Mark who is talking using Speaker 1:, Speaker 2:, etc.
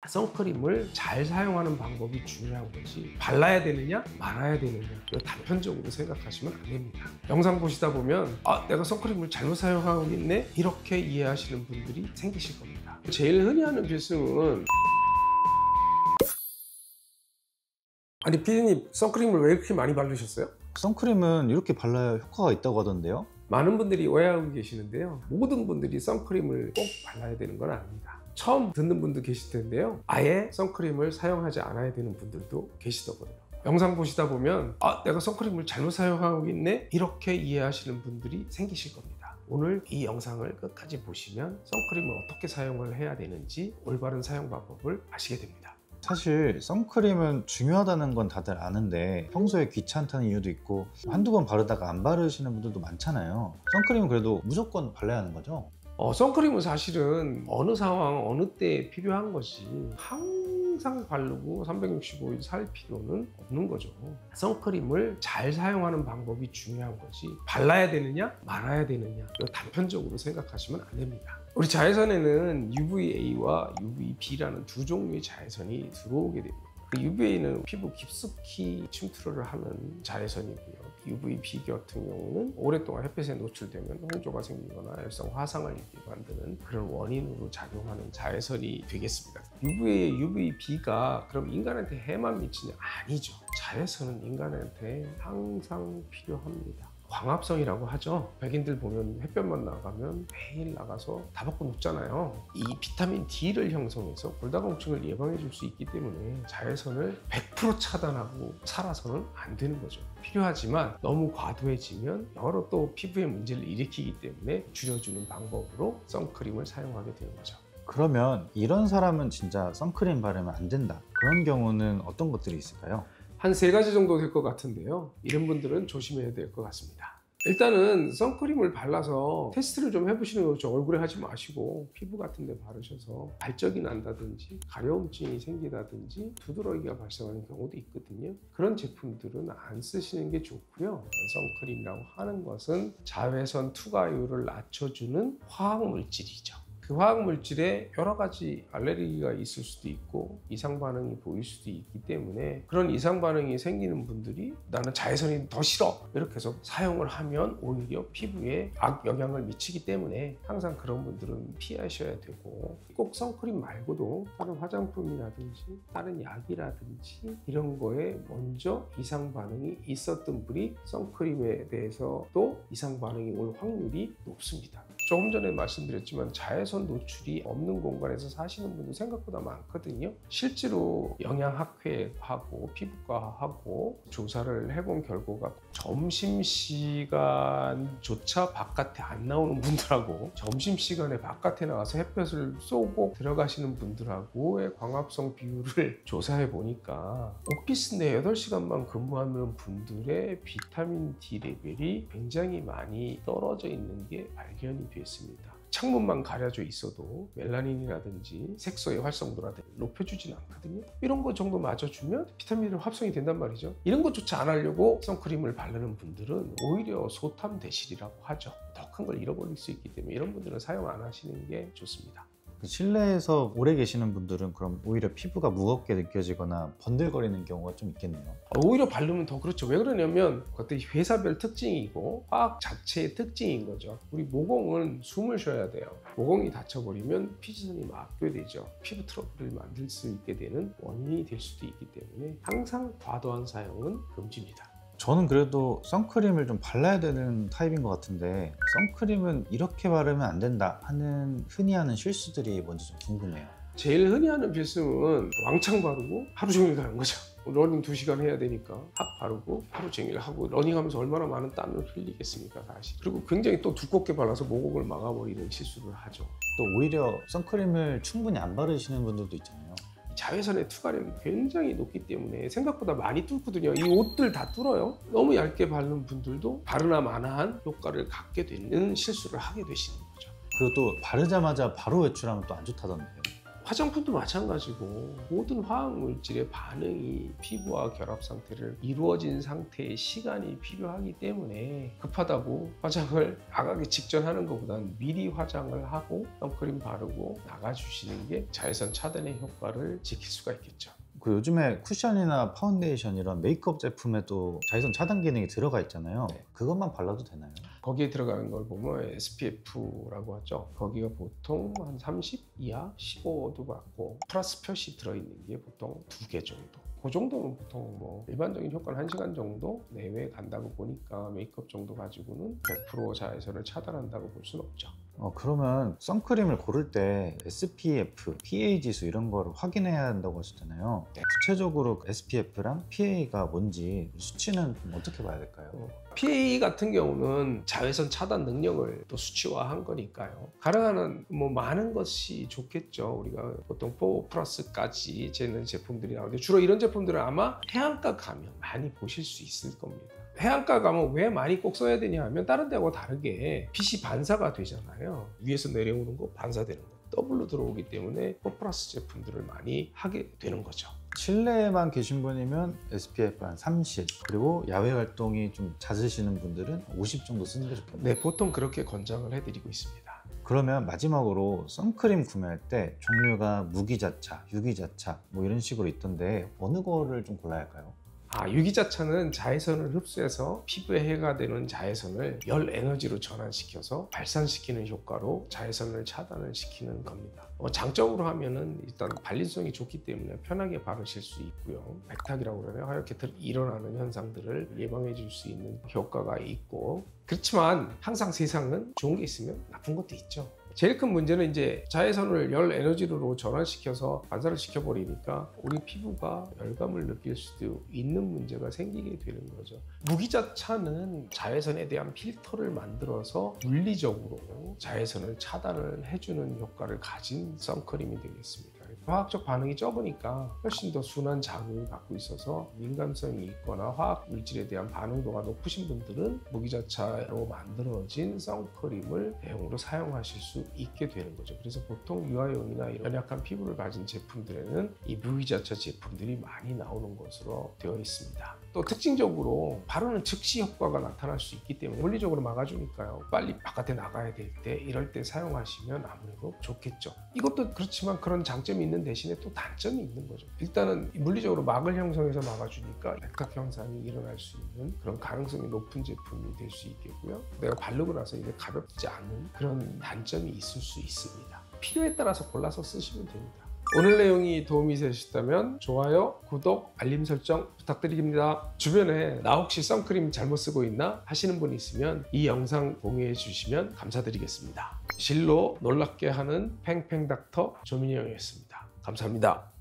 Speaker 1: 선크림을 잘 사용하는 방법이 중요한 거지 발라야 되느냐 말아야 되느냐 이거 단편적으로 생각하시면 안 됩니다. 영상 보시다 보면 내가 선크림을 잘못 사용하고 있네 이렇게 이해하시는 분들이 생기실 겁니다. 제일 흔히 하는 필승은 아니 피디님 선크림을 왜 이렇게 많이 바르셨어요?
Speaker 2: 선크림은 이렇게 발라야 효과가 있다고 하던데요?
Speaker 1: 많은 분들이 오해하고 계시는데요, 모든 분들이 선크림을 꼭 발라야 되는 건 아닙니다. 처음 듣는 분도 계실 텐데요, 아예 선크림을 사용하지 않아야 되는 분들도 계시더군요. 영상 보시다 보면 내가 선크림을 잘못 사용하고 있네 이렇게 이해하시는 분들이 생기실 겁니다. 오늘 이 영상을 끝까지 보시면 선크림을 어떻게 사용을 해야 되는지 올바른 사용 방법을 아시게 됩니다.
Speaker 2: 사실 선크림은 중요하다는 건 다들 아는데 평소에 귀찮다는 이유도 있고 한두 번 바르다가 안 바르시는 분들도 많잖아요. 선크림은 그래도 무조건 발라야 하는 거죠?
Speaker 1: 선크림은 사실은 어느 상황 어느 때에 필요한 것이 항상 바르고 365일 살 필요는 없는 거죠. 선크림을 잘 사용하는 방법이 중요한 것이 발라야 되느냐 말아야 되느냐 이거 단편적으로 생각하시면 안 됩니다. 우리 자외선에는 UVA와 UVB라는 두 종류의 자외선이 들어오게 됩니다. 그 UVA는 피부 깊숙이 침투를 하는 자외선이고요. UVB 같은 경우는 오랫동안 햇빛에 노출되면 홍조가 생기거나 열성 화상을 입게 만드는 그런 원인으로 작용하는 자외선이 되겠습니다. UVA, UVB가 그럼 인간한테 해만 미치냐? 아니죠. 자외선은 인간한테 항상 필요합니다. 광합성이라고 하죠. 백인들 보면 햇볕만 나가면 매일 나가서 다 벗고 눕잖아요. 이 비타민 D를 형성해서 골다공증을 예방해 줄 수 있기 때문에 자외선을 100% 차단하고 살아서는 안 되는 거죠. 필요하지만 너무 과도해지면 여러 또 피부에 문제를 일으키기 때문에 줄여주는 방법으로 선크림을 사용하게 되는 거죠.
Speaker 2: 그러면 이런 사람은 진짜 선크림 바르면 안 된다, 그런 경우는 어떤 것들이 있을까요?
Speaker 1: 한 3가지 정도 될 것 같은데요, 이런 분들은 조심해야 될 것 같습니다. 일단은 선크림을 발라서 테스트를 좀 해보시는 거죠. 얼굴에 하지 마시고 피부 같은 데 바르셔서 발적이 난다든지 가려움증이 생기다든지 두드러기가 발생하는 경우도 있거든요. 그런 제품들은 안 쓰시는 게 좋고요. 선크림이라고 하는 것은 자외선 투과율을 낮춰주는 화학물질이죠. 그 화학물질에 여러 가지 알레르기가 있을 수도 있고 이상 반응이 보일 수도 있기 때문에 그런 이상 반응이 생기는 분들이 나는 자외선이 더 싫어 이렇게 해서 사용을 하면 오히려 피부에 악영향을 미치기 때문에 항상 그런 분들은 피하셔야 되고, 꼭 선크림 말고도 다른 화장품이라든지 다른 약이라든지 이런 거에 먼저 이상 반응이 있었던 분이 선크림에 대해서 또 이상 반응이 올 확률이 높습니다. 조금 전에 말씀드렸지만 자외선 노출이 없는 공간에서 사시는 분들 생각보다 많거든요. 실제로 영양학회하고 피부과하고 조사를 해본 결과가 점심시간조차 바깥에 안 나오는 분들하고 점심시간에 바깥에 나가서 햇볕을 쏘고 들어가시는 분들하고의 광합성 비율을 조사해 보니까 오피스 내 8시간만 근무하는 분들의 비타민 D 레벨이 굉장히 많이 떨어져 있는 게 발견이 됐습니다. 창문만 가려져 있어도 멜라닌이라든지 색소의 활성도를 높여주진 않거든요. 이런 거 정도 맞아주면 비타민이 합성이 된단 말이죠. 이런 것조차 안 하려고 선크림을 바르는 분들은 오히려 소탐 대실이라고 하죠. 더 큰 걸 잃어버릴 수 있기 때문에 이런 분들은 사용 안 하시는 게 좋습니다.
Speaker 2: 실내에서 오래 계시는 분들은 그럼 오히려 피부가 무겁게 느껴지거나 번들거리는 경우가 좀 있겠네요.
Speaker 1: 오히려 바르면 더 그렇죠. 왜 그러냐면 그것도 회사별 특징이고 화학 자체의 특징인 거죠. 우리 모공은 숨을 쉬어야 돼요. 모공이 닫혀버리면 피지선이 막게 되죠. 피부 트러블을 만들 수 있게 되는 원인이 될 수도 있기 때문에 항상 과도한 사용은 금지입니다.
Speaker 2: 저는 그래도 선크림을 좀 발라야 되는 타입인 것 같은데 선크림은 이렇게 바르면 안 된다 하는 흔히 하는 실수들이 뭔지 좀 궁금해요.
Speaker 1: 제일 흔히 하는 필승은 왕창 바르고 하루 종일 가는 거죠. 러닝 2시간 해야 되니까 핫 바르고 하루 종일 하고 러닝하면서 얼마나 많은 땀을 흘리겠습니까 사실. 그리고 굉장히 또 두껍게 발라서 모공을 막아버리는 실수를 하죠.
Speaker 2: 또 오히려 선크림을 충분히 안 바르시는 분들도 있잖아요.
Speaker 1: 자외선의 투과량이 굉장히 높기 때문에 생각보다 많이 뚫거든요. 이 옷들 다 뚫어요. 너무 얇게 바르는 분들도 바르나 마나한 효과를 갖게 되는 실수를 하게 되시는 거죠.
Speaker 2: 그리고 또 바르자마자 바로 외출하면 또 안 좋다던데요.
Speaker 1: 화장품도 마찬가지고 모든 화학물질의 반응이 피부와 결합 상태를 이루어진 상태의 시간이 필요하기 때문에 급하다고 화장을 나가기 직전 하는 것보다는 미리 화장을 하고 선크림 바르고 나가주시는 게 자외선 차단의 효과를 지킬 수가 있겠죠.
Speaker 2: 그 요즘에 쿠션이나 파운데이션 이런 메이크업 제품에도 자외선 차단 기능이 들어가 있잖아요.
Speaker 1: 네.
Speaker 2: 그것만 발라도 되나요?
Speaker 1: 거기에 들어가는 걸 보면 SPF라고 하죠. 거기가 보통 한 30 이하 15도 받고 플러스 표시 들어있는 게 보통 2개 정도. 그 정도면 보통 뭐 일반적인 효과는 1시간 정도 내외에 간다고 보니까 메이크업 정도 가지고는 100% 자외선을 차단한다고 볼 수는 없죠.
Speaker 2: 그러면 선크림을 고를 때 SPF, PA 지수 이런 거를 확인해야 한다고 하셨잖아요.
Speaker 1: 네.
Speaker 2: 구체적으로 SPF랑 PA가 뭔지 수치는 어떻게 봐야 될까요?
Speaker 1: PA 같은 경우는 자외선 차단 능력을 또 수치화한 거니까요. 가능한 뭐 많은 것이 좋겠죠. 우리가 보통 4+까지 재는 제품들이 나오는데 주로 이런 제품들은 아마 해안가 가면 많이 보실 수 있을 겁니다. 해안가 가면 왜 많이 꼭 써야 되냐 하면 다른 데하고 다르게 빛이 반사가 되잖아요. 위에서 내려오는 거 반사되는 거 더블로 들어오기 때문에 4+ 제품들을 많이 하게 되는 거죠.
Speaker 2: 실내에만 계신 분이면 SPF 한 30, 그리고 야외 활동이 좀 잦으시는 분들은 50 정도 쓰는 게 좋겠네요.
Speaker 1: 네, 보통 그렇게 권장을 해드리고 있습니다.
Speaker 2: 그러면 마지막으로 선크림 구매할 때 종류가 무기자차, 유기자차 뭐 이런 식으로 있던데 어느 거를 좀 골라야 할까요?
Speaker 1: 유기자차는 자외선을 흡수해서 피부에 해가 되는 자외선을 열 에너지로 전환시켜서 발산시키는 효과로 자외선을 차단을 시키는 겁니다. 장점으로 하면은 일단 발림성이 좋기 때문에 편하게 바르실 수 있고요. 백탁이라고 그러나요? 하얗게 일어나는 현상들을 예방해 줄 수 있는 효과가 있고, 그렇지만 항상 세상은 좋은 게 있으면 나쁜 것도 있죠. 제일 큰 문제는 이제 자외선을 열 에너지로 전환시켜서 반사를 시켜버리니까 우리 피부가 열감을 느낄 수도 있는 문제가 생기게 되는 거죠. 무기자차는 자외선에 대한 필터를 만들어서 물리적으로 자외선을 차단을 해주는 효과를 가진 선크림이 되겠습니다. 화학적 반응이 적으니까 훨씬 더 순한 자극을 받고 있어서 민감성이 있거나 화학 물질에 대한 반응도가 높으신 분들은 무기자차로 만들어진 선크림을 대용으로 사용하실 수 있게 되는 거죠. 그래서 보통 유아용이나 이런 연약한 피부를 가진 제품들에는 이 무기자차 제품들이 많이 나오는 것으로 되어 있습니다. 또 특징적으로 바르는 즉시 효과가 나타날 수 있기 때문에 물리적으로 막아주니까요. 빨리 바깥에 나가야 될 때 이럴 때 사용하시면 아무래도 좋겠죠. 이것도 그렇지만 그런 장점이 있는 대신에 또 단점이 있는 거죠. 일단은 물리적으로 막을 형성해서 막아주니까 백탁 현상이 일어날 수 있는 그런 가능성이 높은 제품이 될 수 있겠고요. 내가 바르고 나서 이게 가볍지 않은 그런 단점이 있을 수 있습니다. 필요에 따라서 골라서 쓰시면 됩니다. 오늘 내용이 도움이 되셨다면 좋아요, 구독, 알림 설정 부탁드립니다. 주변에 나 혹시 선크림 잘못 쓰고 있나 하시는 분이 있으면 이 영상 공유해 주시면 감사드리겠습니다. 실로 놀랍게 하는 팽팽닥터 조민영이었습니다. 감사합니다.